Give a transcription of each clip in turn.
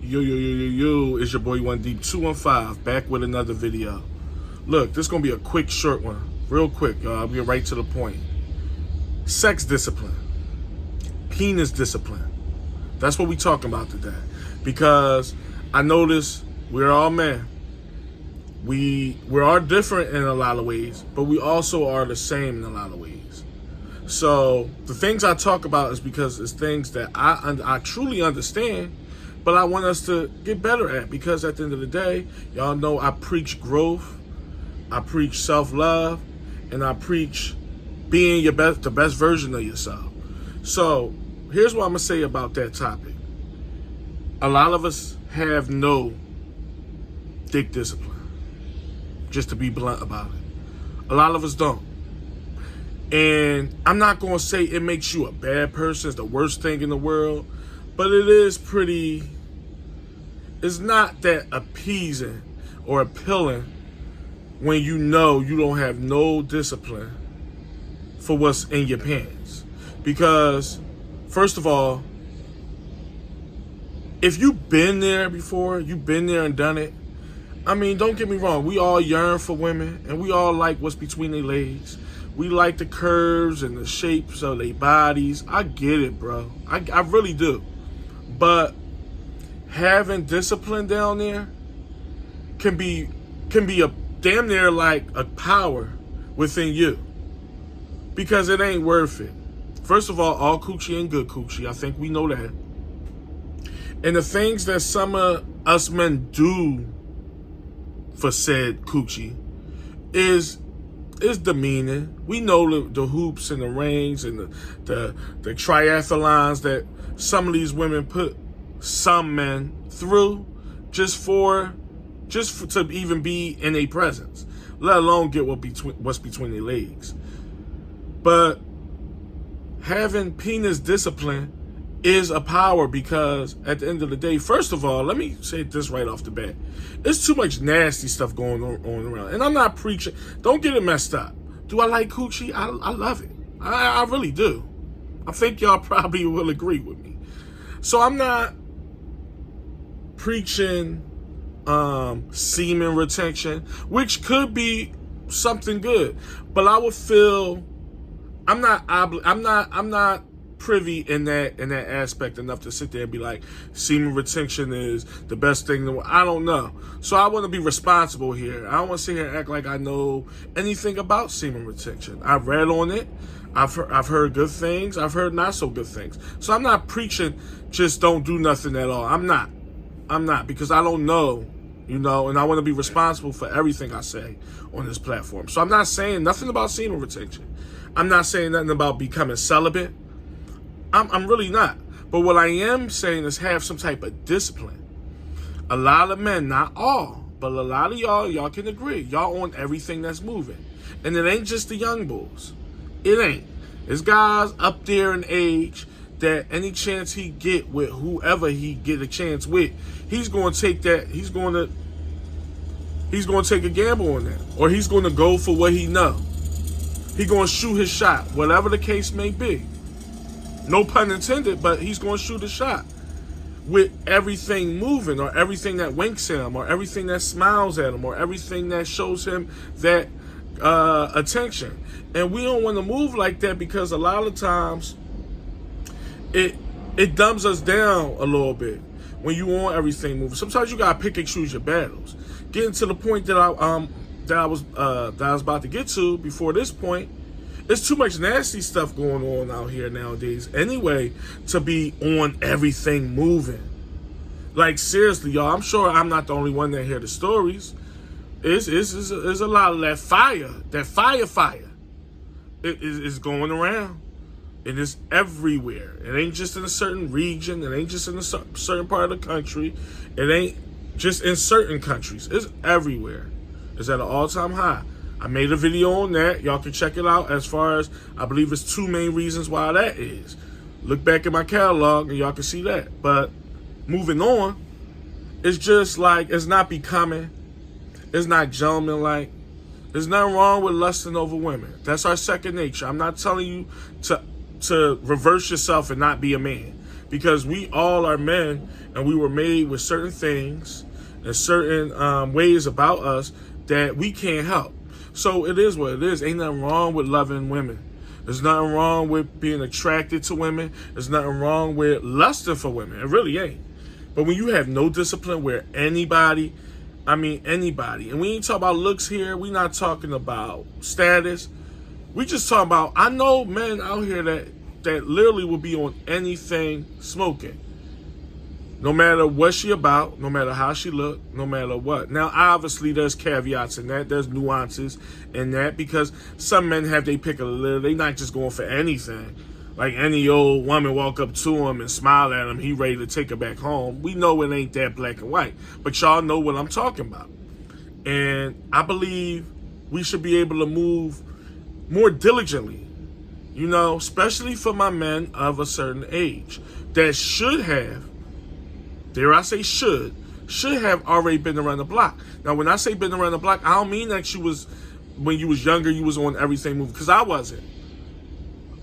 Yo, it's your boy One Deep 215 back with another video. Look, this is gonna be a quick, short one. Real quick, y'all. I'll get right to the point. Sex discipline. Penis discipline. That's what we talking about today. Because I notice we're all men. We are different in a lot of ways, but we also are the same in a lot of ways. So the things I talk about is because it's things that I truly understand, but I want us to get better at, because at the end of the day, y'all know I preach growth, I preach self-love, and I preach being the best version of yourself. So here's what I'm gonna say about that topic. A lot of us have no dick discipline, just to be blunt about it. A lot of us don't. And I'm not gonna say it makes you a bad person, it's the worst thing in the world, but it is it's not that appeasing or appealing when you know you don't have no discipline for what's in your pants. Because, first of all, if you've been there before, you've been there and done it, I mean, don't get me wrong, we all yearn for women, and we all like what's between their legs. We like the curves and the shapes of their bodies. I get it, bro. I really do. But having discipline down there can be a damn near like a power within you, because it ain't worth it. First of all coochie ain't good coochie. I think we know that. And the things that some of us men do for said coochie is demeaning. We know the hoops and the rings and the triathlons that some of these women put some men through just to even be in a presence, let alone get what's between their legs. But having penis discipline is a power, because at the end of the day, first of all, let me say this right off the bat. There's too much nasty stuff going on around. And I'm not preaching. Don't get it messed up. Do I like coochie? I love it. I really do. I think y'all probably will agree with me. So I'm not preaching semen retention, which could be something good. But I would feel I'm not privy in that aspect enough to sit there and be like, semen retention is the best thing. I don't know. So I want to be responsible here. I don't want to sit here and act like I know anything about semen retention. I've read on it. I've heard good things. I've heard not so good things. So I'm not preaching just don't do nothing at all. I'm not, because I don't know, and I want to be responsible for everything I say on this platform. So I'm not saying nothing about semen retention. I'm not saying nothing about becoming celibate. I'm really not. But what I am saying is have some type of discipline. A lot of men, not all, but a lot of y'all can agree. Y'all on everything that's moving. And it ain't just the young bulls. It ain't. There's guys up there in age that any chance he get with whoever he get a chance with, he's going to take that. He's going to take a gamble on that. Or he's going to go for what he know. He's going to shoot his shot, whatever the case may be. No pun intended, but he's going to shoot a shot with everything moving, or everything that winks at him, or everything that smiles at him, or everything that shows him that attention. And we don't want to move like that, because a lot of times it dumbs us down a little bit when you want everything moving. Sometimes you gotta pick and choose your battles. Getting to the point that I was about to get to before this point. There's too much nasty stuff going on out here nowadays anyway to be on everything moving. Like, seriously, y'all, I'm sure I'm not the only one that hear the stories. It's a lot of that fire. It is going around. It is everywhere. It ain't just in a certain region. It ain't just in a certain part of the country. It ain't just in certain countries. It's everywhere. It's at an all-time high. I made a video on that. Y'all can check it out. As far as, I believe it's 2 main reasons why that is. Look back at my catalog and y'all can see that. But moving on, it's just like, it's not becoming. It's not gentlemanlike. There's nothing wrong with lusting over women. That's our second nature. I'm not telling you to reverse yourself and not be a man. because we all are men and we were made with certain things and certain ways about us that we can't help. So it is what it is. Ain't nothing wrong with loving women. There's nothing wrong with being attracted to women. There's nothing wrong with lusting for women. It really ain't. But when you have no discipline where anybody, and we ain't talking about looks here. We not talking about status. We just talking about, I know men out here that literally will be on anything smoking. No matter what she about, no matter how she look, no matter what. Now, obviously, there's caveats in that. There's nuances in that because some men have they pick of the litter. They not just going for anything. Like any old woman walk up to him and smile at him, he ready to take her back home. We know it ain't that black and white. But y'all know what I'm talking about. And I believe we should be able to move more diligently. You know, especially for my men of a certain age that should have, dare I say should have already been around the block. Now, when I say been around the block, I don't mean that when you was younger, you was on everything movie, because I wasn't.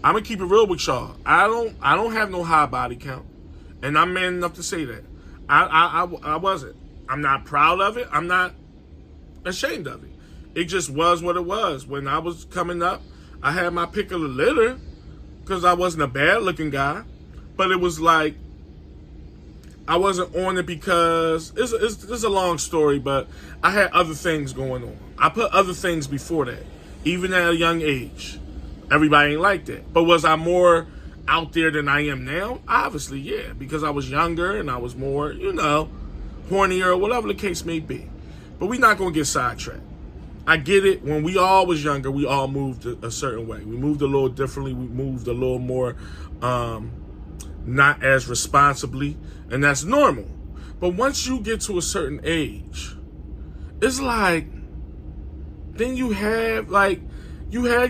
I'm gonna keep it real with y'all. I don't have no high body count, and I'm man enough to say that. I wasn't. I'm not proud of it. I'm not ashamed of it. It just was what it was. When I was coming up, I had my pick of the litter because I wasn't a bad looking guy, but it was like I wasn't on it because it's a long story, but I had other things going on. I put other things before that, even at a young age. Everybody ain't like that. But was I more out there than I am now? Obviously, yeah, because I was younger and I was more, hornier or whatever the case may be. But we're not going to get sidetracked. I get it. When we all was younger, we all moved a certain way. We moved a little differently. We moved a little more not as responsibly, and that's normal. But once you get to a certain age, it's like, then you had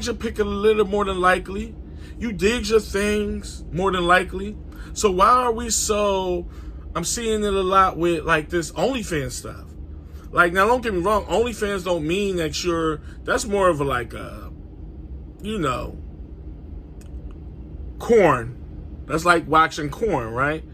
your pick of the litter more than likely. You did your things more than likely. So why are we so, I'm seeing it a lot with like this OnlyFans stuff. Like, now don't get me wrong, OnlyFans don't mean that that's more of a corn. That's like watching corn, right?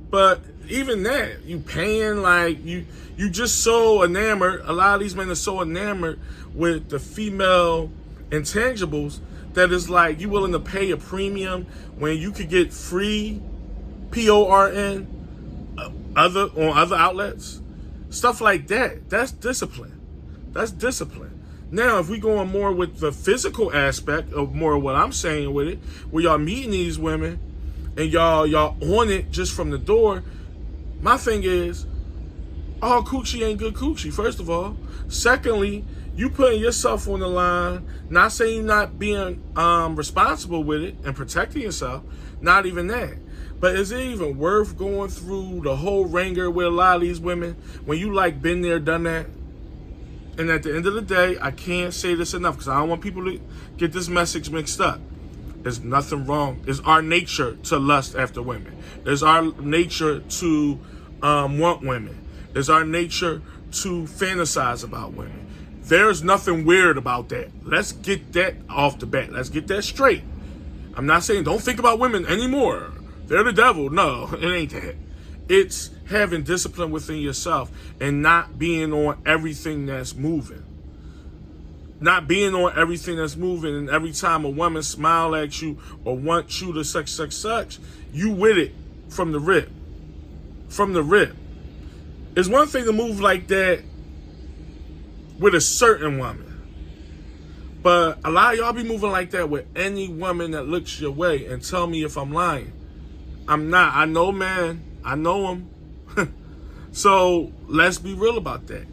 But even that, you paying like, you just so enamored, a lot of these men are so enamored with the female intangibles that it's like you willing to pay a premium when you could get free PORN on other outlets. Stuff like that. That's discipline. That's discipline. Now, if we go on more with the physical aspect of more of what I'm saying with it, where y'all meeting these women and y'all on it just from the door, my thing is, all coochie ain't good coochie, first of all. Secondly, you putting yourself on the line, not saying you're not being responsible with it and protecting yourself, not even that. But is it even worth going through the whole ringer with a lot of these women when you like been there, done that? And at the end of the day, I can't say this enough because I don't want people to get this message mixed up. There's nothing wrong. It's our nature to lust after women. It's our nature to want women. It's our nature to fantasize about women. There's nothing weird about that. Let's get that off the bat. Let's get that straight. I'm not saying don't think about women anymore. They're the devil. No, it ain't that. It's having discipline within yourself and not being on everything that's moving. Not being on everything that's moving, and every time a woman smile at you or want you to such, you with it from the rip. From the rip. It's one thing to move like that with a certain woman. But a lot of y'all be moving like that with any woman that looks your way, and tell me if I'm lying. I'm not. I know, man. I know him. So let's be real about that.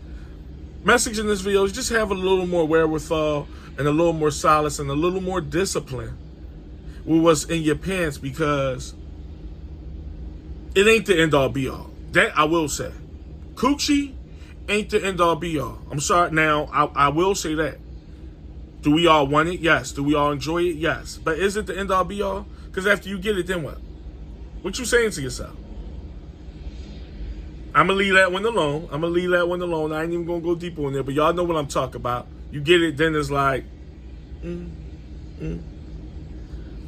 Message in this video is just have a little more wherewithal and a little more solace and a little more discipline with what's in your pants, because it ain't the end all be all. That I will say. Coochie ain't the end all be all. I'm sorry. Now, I will say that. Do we all want it? Yes. Do we all enjoy it? Yes. But is it the end all be all? Because after you get it, then what? What you saying to yourself? I'm going to leave that one alone. I ain't even going to go deeper on there, but y'all know what I'm talking about. You get it, then it's like,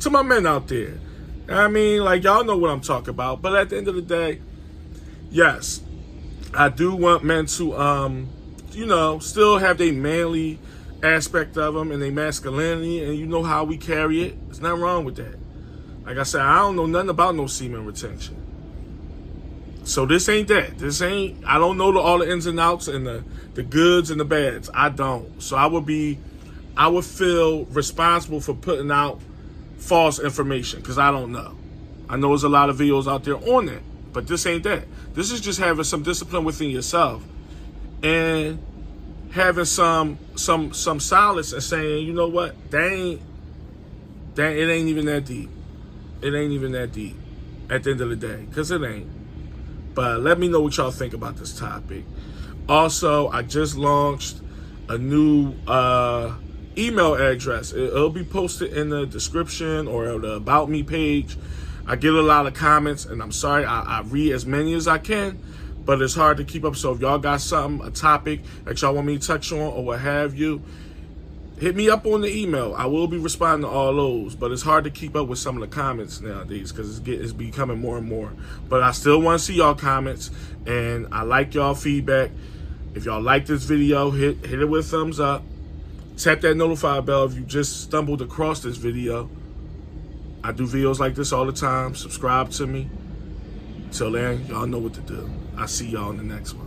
To my men out there, I mean, like, y'all know what I'm talking about. But at the end of the day, yes, I do want men to, still have their manly aspect of them and their masculinity, and you know how we carry it. There's nothing wrong with that. Like I said, I don't know nothing about no semen retention. So this ain't that. I don't know all the ins and outs and the goods and the bads. I don't. So I would feel responsible for putting out false information because I don't know. I know there's a lot of videos out there on that, but this ain't that. This is just having some discipline within yourself and having some solace and saying, you know what, it ain't even that deep. It ain't even that deep at the end of the day, because it ain't. But let me know what y'all think about this topic. Also, I just launched a new email address. It'll be posted in the description or the About Me page. I get a lot of comments, and I'm sorry, I read as many as I can, but it's hard to keep up. So if y'all got something, a topic that y'all want me to touch on or what have you, hit me up on the email. I will be responding to all those, but it's hard to keep up with some of the comments nowadays because it's becoming more and more. But I still want to see y'all comments, and I like y'all feedback. If y'all like this video, hit it with a thumbs up. Tap that notify bell if you just stumbled across this video. I do videos like this all the time. Subscribe to me. Till then, y'all know what to do. I'll see y'all in the next one.